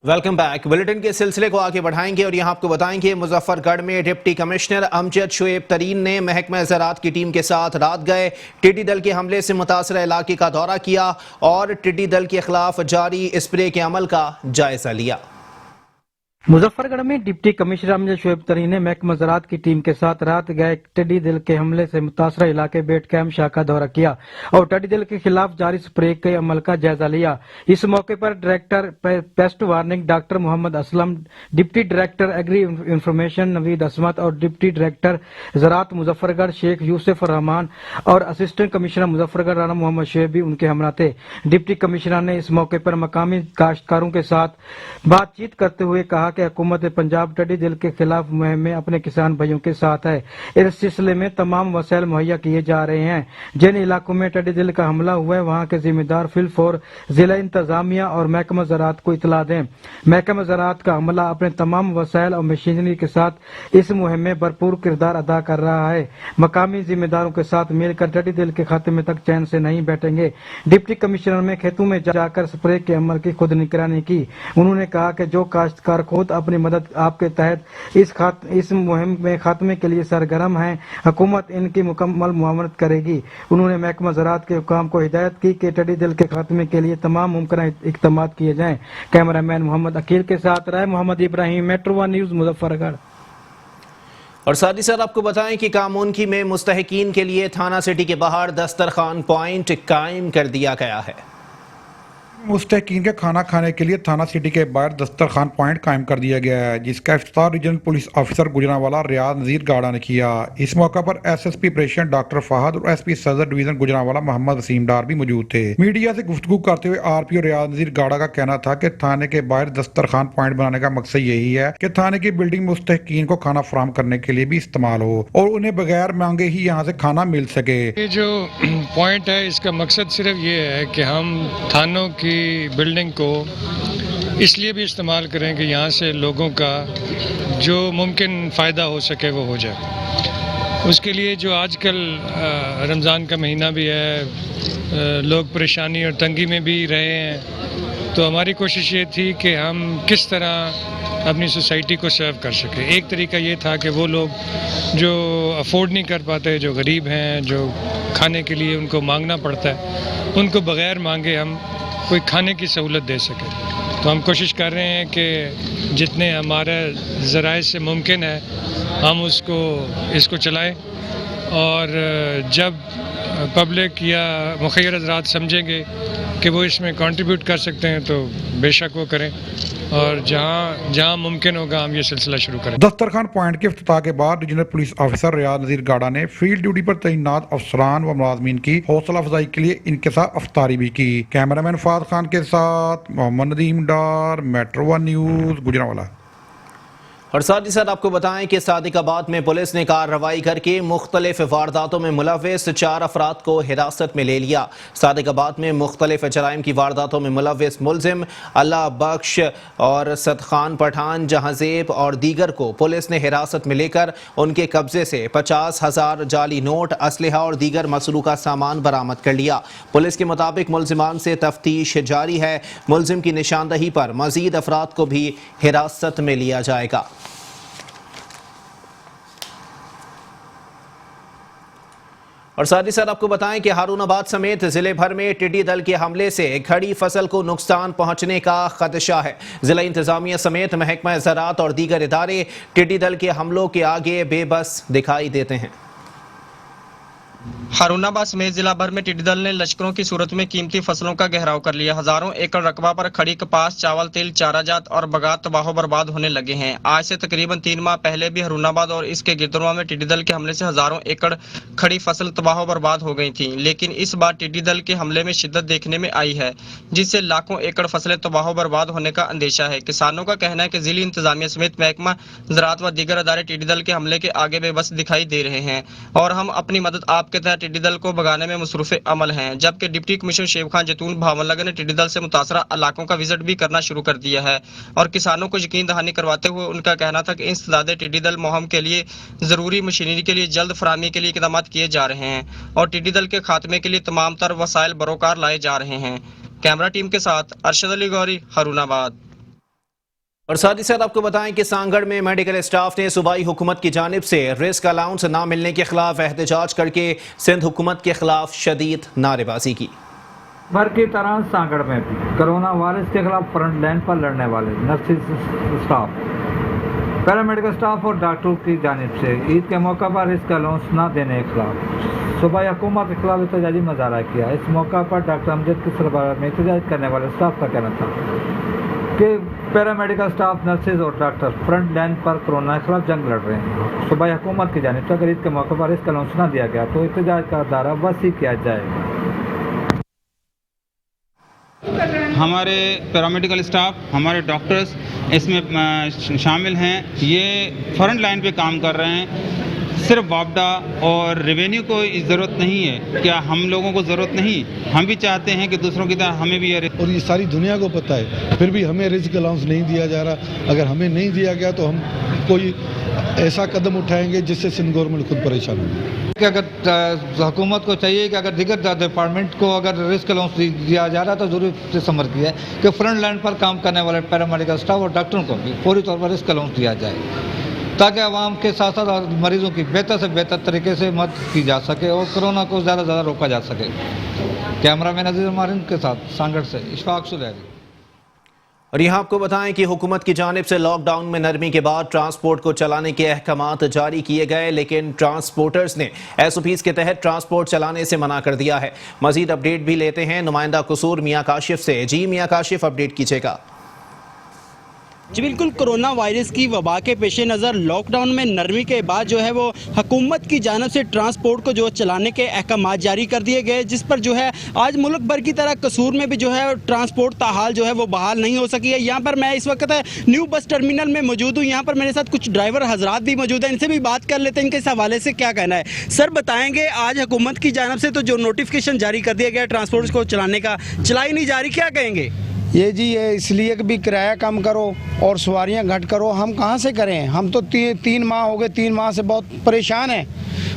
Welcome back. Bulletin کے سلسلے کو آگے بڑھائیں گے اور یہاں آپ کو بتائیں کہ مظفر گڑھ میں ڈپٹی کمشنر امجد شعیب ترین نے محکمہ زراعت کی ٹیم کے ساتھ رات گئے ٹڈی دل کے حملے سے متاثرہ علاقے کا دورہ کیا اور ٹڈی دل کے خلاف جاری اسپرے کے عمل کا جائزہ لیا۔ مظفر گڑھ میں ڈپٹی کمشنر امجد شعیب ترین نے محکمہ زراعت کی ٹیم کے ساتھ رات گئے ٹڈی دل کے حملے سے متاثرہ علاقے بیٹ کیمپ شاہ کا دورہ کیا اور ٹڈی دل کے خلاف جاری اسپرے کے عمل کا جائزہ لیا۔ اس موقع پر director pest warning doctor Muhammad Aslam, deputy director agri information Naveed Ismat اور ڈپٹی ڈائریکٹر زراعت مظفر گڑھ شیخ یوسف الرحمان اور اسسٹنٹ کمشنر مظفر گڑھ رانا محمد شعیب بھی ان کے ہمراہ تھے۔ ڈپٹی کمشنر نے اس موقع پر مقامی کاشتکاروں کے ساتھ بات چیت کرتے ہوئے کہا کہ حکومت پنجاب ٹڈی دل کے خلاف مہم میں اپنے کسان بھائیوں کے ساتھ ہے۔ اس سلسلے میں تمام وسائل مہیا کیے جا رہے ہیں۔ جن علاقوں میں ٹڈی دل کا حملہ ہوا ہے وہاں کے ذمہ دار فی الفور ضلع انتظامیہ اور محکمہ زراعت کو اطلاع دیں۔ محکمہ زراعت کا عملہ اپنے تمام وسائل اور مشینری کے ساتھ اس مہم میں بھرپور کردار ادا کر رہا ہے۔ مقامی ذمہ داروں کے ساتھ مل کر ٹڈی دل کے خاتمے تک چین سے نہیں بیٹھیں گے۔ ڈپٹی کمشنر نے کھیتوں میں جا کر اسپرے کے عمل کی خود نگرانی کی۔ انہوں نے کہا کہ جو کاشتکار خود اپنی مدد آپ کے تحت اس مہم میں خاتمے کے لیے سرگرم ہیں، حکومت ان کی مکمل معاونت کرے گی۔ انہوں نے محکمہ زراعت کے حکام کو ہدایت کی کہ ٹڈی دل کے خاتمے کے لیے تمام ممکنہ اقدامات کیے جائیں۔ کیمرہ مین محمد عقیل کے ساتھ رائے محمد ابراہیم، میٹرو ون نیوز، مظفر گڑھ۔ اور ساتھ ہی ساتھ آپ کو بتائیں کہ کامونکی میں مستحقین کے لیے تھانہ سٹی کے باہر دسترخوان پوائنٹ قائم کر دیا گیا ہے۔ مستحقین کے کھانا کھانے کے لیے تھانہ سٹی کے باہر دسترخوان پوائنٹ قائم کر دیا گیا ہے، جس کا افتتاح regional police officer Gujranwala Riaz Nazir Gara نے کیا۔ اس موقع پر S S P operation doctor Fahad اور S P Saddar division Gujranwala Muhammad Waseem Dar بھی موجود تھے۔ میڈیا سے گفتگو کرتے ہوئے آر پی او ریاض نذیر گاڑا کا کہنا تھا کہ تھانے کے باہر دسترخوان پوائنٹ بنانے کا مقصد یہی ہے کہ تھانے کی بلڈنگ مستحقین کو کھانا فراہم کرنے کے لیے بھی استعمال ہو اور انہیں بغیر مانگے ہی یہاں سے کھانا مل سکے۔ یہ جو پوائنٹ ہے اس کا مقصد صرف یہ ہے کہ ہم تھانوں کی بلڈنگ کو اس لیے بھی استعمال کریں کہ یہاں سے لوگوں کا جو ممکن فائدہ ہو سکے وہ ہو جائے۔ اس کے لیے جو آج کل رمضان کا مہینہ بھی ہے، لوگ پریشانی اور تنگی میں بھی رہے ہیں، تو ہماری کوشش یہ تھی کہ ہم کس طرح اپنی سوسائٹی کو سرو کر سکیں۔ ایک طریقہ یہ تھا کہ وہ لوگ جو افورڈ نہیں کر پاتے، جو غریب ہیں، جو کھانے کے لیے ان کو مانگنا پڑتا ہے، ان کو بغیر مانگے ہم کوئی کھانے کی سہولت دے سکے۔ تو ہم کوشش کر رہے ہیں کہ جتنے ہمارے ذرائع سے ممکن ہے ہم اس کو چلائیں، اور جب پبلک یا مخیر حضرات سمجھیں گے کہ وہ اس میں کنٹریبیوٹ کر سکتے ہیں تو بے شک وہ کریں، اور جہاں ممکن ہوگا ہم یہ سلسلہ شروع کریں۔ دسترخوان پوائنٹ کے افتتاح کے بعد ریجنل پولیس آفیسر ریاض نذیر گاڑا نے فیلڈ ڈیوٹی پر تعینات افسران و ملازمین کی حوصلہ افزائی کے لیے ان کے ساتھ افطاری بھی کی۔ کیمرہ مین فہد خان کے ساتھ Muhammad Nadeem Dar, metro one news, Gujranwala. اور ساتھ ہی ساتھ آپ کو بتائیں کہ صادق آباد میں پولیس نے کارروائی کر کے مختلف وارداتوں میں ملوث 4 افراد کو حراست میں لے لیا۔ صادق آباد میں مختلف جرائم کی وارداتوں میں ملوث ملزم اللہ بخش اور صدخان پٹھان، جہاں-زیب اور دیگر کو پولیس نے حراست میں لے کر ان کے قبضے سے 50,000 جعلی نوٹ، اسلحہ اور دیگر مسروقہ سامان برآمد کر لیا۔ پولیس کے مطابق ملزمان سے تفتیش جاری ہے۔ ملزم کی نشاندہی پر مزید افراد کو بھی حراست میں لیا جائے گا۔ اور ساتھ ہی ساتھ آپ کو بتائیں کہ ہارون آباد سمیت ضلع بھر میں ٹڈی دل کے حملے سے کھڑی فصل کو نقصان پہنچنے کا خدشہ ہے۔ ضلع انتظامیہ سمیت محکمہ زراعت اور دیگر ادارے ٹڈی دل کے حملوں کے آگے بے بس دکھائی دیتے ہیں۔ ہارون آباد سمیت ضلع بھر میں ٹڈی دل نے لشکروں کی صورت میں قیمتی فصلوں کا گھیراؤ کر لیا۔ ہزاروں ایکڑ رقبہ پر کھڑی کپاس، چاول، تیل، چارہ جات اور باغات تباہ و برباد ہونے لگے ہیں۔ آج سے تقریباً 3 ماہ پہلے بھی ہارون آباد اور اس کے گردنواں میں ٹڈی دل کے حملے سے ہزاروں ایکڑ کھڑی فصل تباہ و برباد ہو گئی تھی، لیکن اس بار ٹڈی دل کے حملے میں شدت دیکھنے میں آئی ہے، جس سے لاکھوں ایکڑ فصلیں تباہ و برباد ہونے کا اندیشہ ہے۔ کسانوں کا کہنا ہے کہ ضلعی انتظامیہ سمیت محکمہ زراعت و دیگر ادارے ٹڈی دل کے حملے کے آگے بے بس دکھائی دے رہے ہیں، اور ہم اپنی مدد آپ کے تحت ٹڈی دل کو بھگانے میں مصروف عمل ہیں۔ جبکہ ڈپٹی کمشنر شیب خان جتون بھاون نے ٹڈی دل سے متاثرہ علاقوں کا وزٹ بھی کرنا شروع کر دیا ہے، اور کسانوں کو یقین دہانی کرواتے ہوئے ان کا کہنا تھا کہ انسداد ٹڈی دل مہم کے لیے ضروری مشینری کے لیے جلد فراہمی کے لیے اقدامات کیے جا رہے ہیں، اور ٹڈی دل کے خاتمے کے لیے تمام تر وسائل بروکار لائے جا رہے ہیں۔ کیمرہ ٹیم کے ساتھ ارشد علی گوری، ہارون آباد۔ اور ساتھ ہی ساتھ آپ کو بتائیں کہ سانگڑ میں میڈیکل اسٹاف نے صوبائی حکومت کی جانب سے رسک الاؤنس نہ ملنے کے خلاف احتجاج کر کے سندھ حکومت کے خلاف شدید نعرے بازی کی۔ بھر کی طرح سانگڑ میں بھی کرونا وائرس کے خلاف فرنٹ لائن پر لڑنے والے نرسز اسٹاف، پیرامیڈیکل اسٹاف اور ڈاکٹروں کی جانب سے عید کے موقع پر رسک الاؤنس نہ دینے کے خلاف صوبائی حکومت کے خلاف احتجاجی مظاہرہ کیا۔ اس موقع پر ڈاکٹر امجد کی سربراہی میں احتجاج کرنے والے اسٹاف کا کہنا تھا کہ پیرامیڈیکل اسٹاف، نرسز اور ڈاکٹر فرنٹ لائن پر کورونا کے خلاف جنگ لڑ رہے ہیں۔ صوبائی حکومت کی جانب سے اگر عید کے موقع پر رسک الاؤنس نہ دیا گیا تو احتجاج کا دائرہ وسیع کیا جائے گا۔ ہمارے پیرامیڈیکل اسٹاف، ہمارے ڈاکٹرز اس میں شامل ہیں، یہ فرنٹ لائن پہ کام کر رہے ہیں۔ صرف واپڈا اور ریونیو کو ضرورت نہیں ہے، کیا ہم لوگوں کو ضرورت نہیں؟ ہم بھی چاہتے ہیں کہ دوسروں کی طرح ہمیں بھی اور یہ ساری دنیا کو پتہ ہے، پھر بھی ہمیں رزق الاؤنس نہیں دیا جا رہا۔ اگر ہمیں نہیں دیا گیا تو ہم کوئی ایسا قدم اٹھائیں گے جس سے سندھ گورنمنٹ خود پریشان ہوگی۔ کہ اگر حکومت کو چاہیے کہ اگر دیگر ڈپارٹمنٹ کو اگر رسک الاؤنس دیا جا رہا ہے تو ضرور سے سمجھ کیا ہے کہ فرنٹ لائن پر کام کرنے والے پیرامیڈیکل اسٹاف اور ڈاکٹروں کو بھی فوری طور پر رسک الاؤنس دیا جائے تاکہ عوام کے ساتھ ساتھ اور مریضوں کی بہتر سے بہتر طریقے سے مدد کی جا سکے اور کورونا کو زیادہ سے زیادہ روکا جا سکے۔ کیمرہ مین عزیز مارن کے ساتھ سانگڑ سے اشفاق سلیری۔ اور یہاں آپ کو بتائیں کہ حکومت کی جانب سے لاک ڈاؤن میں نرمی کے بعد ٹرانسپورٹ کو چلانے کے احکامات جاری کیے گئے، لیکن ٹرانسپورٹرز نے ایس او پیز کے تحت ٹرانسپورٹ چلانے سے منع کر دیا ہے۔ مزید اپڈیٹ بھی لیتے ہیں نمائندہ قصور میاں کاشف سے۔ جی میاں کاشف، اپڈیٹ کیجیے گا۔ جی بالکل، کرونا وائرس کی وبا کے پیش نظر لاک ڈاؤن میں نرمی کے بعد جو ہے وہ حکومت کی جانب سے ٹرانسپورٹ کو جو چلانے کے احکامات جاری کر دیے گئے، جس پر جو ہے آج ملک بھر کی طرح قصور میں بھی جو ہے ٹرانسپورٹ تاحال جو ہے وہ بحال نہیں ہو سکی ہے۔ یہاں پر میں اس وقت نیو بس ٹرمینل میں موجود ہوں، یہاں پر میرے ساتھ کچھ ڈرائیور حضرات بھی موجود ہیں، ان سے بھی بات کر لیتے ہیں ان کے اس حوالے سے کیا کہنا ہے۔ سر بتائیں گے، آج حکومت کی جانب سے تو جو نوٹیفکیشن جاری کر دیا گیا ٹرانسپورٹ کو چلانے کا، چلائی نہیں جاری، کیا کہیں گے؟ یہ جی یہ اس لیے کہ بھی کرایہ کم کرو اور سواریاں گھٹ کرو، ہم کہاں سے کریں؟ ہم تو 3 ماہ ہو گئے، 3 ماہ سے بہت پریشان ہیں،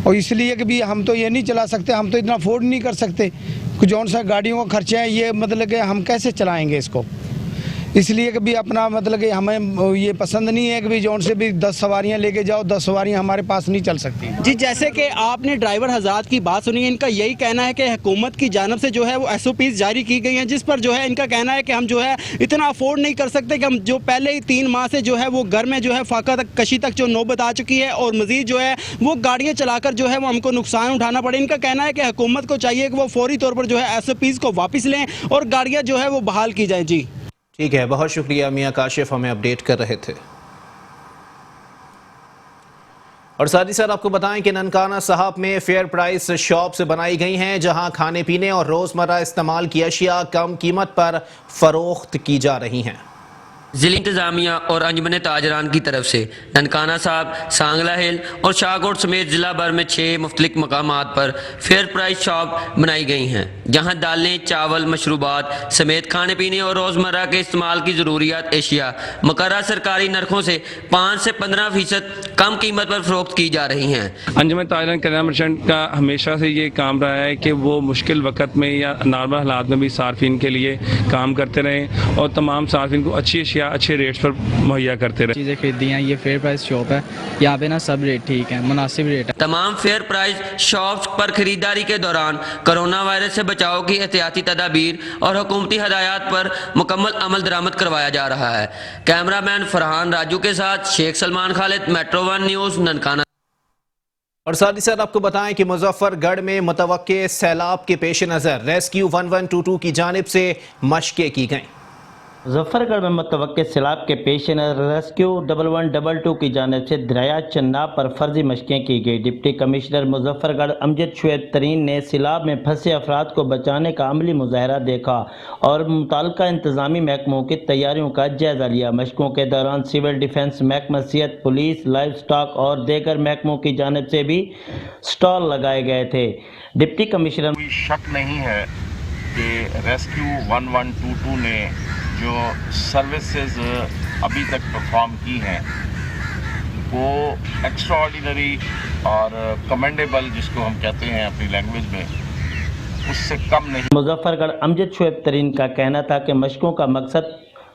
اور اس لیے کہ بھی ہم تو یہ نہیں چلا سکتے، ہم تو اتنا افورڈ نہیں کر سکتے، جون سا گاڑیوں کا خرچے ہیں، یہ مطلب کہ ہم کیسے چلائیں گے اس کو؟ اس لیے کہ بھی اپنا مطلب کہ ہمیں یہ پسند نہیں ہے کہ بھی جون سے بھی 10 سواریاں لے کے جاؤ، 10 سواریاں ہمارے پاس نہیں چل سکتی۔ جی جیسے کہ آپ نے ڈرائیور حضرات کی بات سنی ہے، ان کا یہی کہنا ہے کہ حکومت کی جانب سے جو ہے وہ ایس او پیز جاری کی گئی ہیں، جس پر جو ہے ان کا کہنا ہے کہ ہم جو ہے اتنا افورڈ نہیں کر سکتے کہ ہم جو پہلے ہی 3 ماہ سے جو ہے وہ گھر میں جو ہے فاقہ تک کشی تک جو نوبت آ چکی ہے، اور مزید جو ہے وہ گاڑیاں چلا کر جو ہے وہ ہم کو نقصان اٹھانا پڑے۔ ان کا کہنا ہے کہ حکومت کو چاہیے کہ وہ فوری طور پر جو ہے ایس او پیز کو واپس لیں اور گاڑیاں جو ہے وہ بحال کی جائیں۔ جی ٹھیک ہے، بہت شکریہ میاں کاشف، ہمیں اپڈیٹ کر رہے تھے۔ اور ساتھ ہی ساتھ آپ کو بتائیں کہ ننکانہ صاحب میں فیئر پرائس شاپس بنائی گئی ہیں، جہاں کھانے پینے اور روزمرہ استعمال کی اشیاء کم قیمت پر فروخت کی جا رہی ہیں۔ ضلع انتظامیہ اور انجمن تاجران کی طرف سے ننکانہ صاحب، سانگلہ ہل اور شاہکوٹ سمیت ضلع بھر میں 6 مختلف مقامات پر فیئر پرائس شاپ بنائی گئی ہیں، جہاں دالیں، چاول، مشروبات سمیت کھانے پینے اور روزمرہ کے استعمال کی ضروریات اشیاء مقررہ سرکاری نرخوں سے 5 سے 15% کم قیمت پر فروخت کی جا رہی ہیں۔ انجمن تاجران کریانہ مرچنٹ کا ہمیشہ سے یہ کام رہا ہے کہ وہ مشکل وقت میں یا نارمل حالات میں بھی صارفین کے لیے کام کرتے رہیں اور تمام صارفین کو اچھی اشیاء اچھے ریٹس پر مہیا کرتے رہے۔ چیزیں خریدی ہیں، یہ فیئر پرائس شاپ ہے، یہاں پہ نا سب ریٹ ٹھیک ہے، مناسب ریٹ ہے۔ تمام فیئر پرائس شاپس پر خریداری کے دوران کرونا وائرس سے بچاؤ کی احتیاطی تدابیر اور حکومتی ہدایات پر مکمل عمل درآمد کروایا جا رہا ہے۔ کیمرہ مین فرحان راجو کے ساتھ شیخ سلمان خالد، میٹرو 1 نیوز، ننکانہ۔ اور ساتھ ہی ساتھ آپ کو بتائیں کہ مظفر گڑھ میں متوقع سیلاب کے پیش نظر ریسکیو 1122 کی جانب سے مشقیں کی گئیں۔ مظفر گڑھ میں متوقع سیلاب کے پیش نظر ریسکیو 1122 کی جانب سے دریائے چناب پر فرضی مشقیں کی گئی۔ ڈپٹی کمشنر مظفر گڑھ امجد شعیب ترین نے سیلاب میں پھنسے افراد کو بچانے کا عملی مظاہرہ دیکھا اور متعلقہ انتظامی محکموں کی تیاریوں کا جائزہ لیا۔ مشقوں کے دوران سول ڈیفنس، محکمہ صحت، پولیس، لائف سٹاک اور دیگر محکموں کی جانب سے بھی سٹال لگائے گئے تھے۔ ڈپٹی کمشنر کوئی شک نہیں ہے کہ ریسکیو 1122 نے جو سروسز ابھی تک پرفارم کی ہیں وہ ایکسٹرا آرڈینری اور کمینڈیبل، جس کو ہم کہتے ہیں اپنی لینگویج میں، اس سے کم نہیں۔ مظفر گڑھ امجد شعیب ترین کا کہنا تھا کہ مشقوں کا مقصد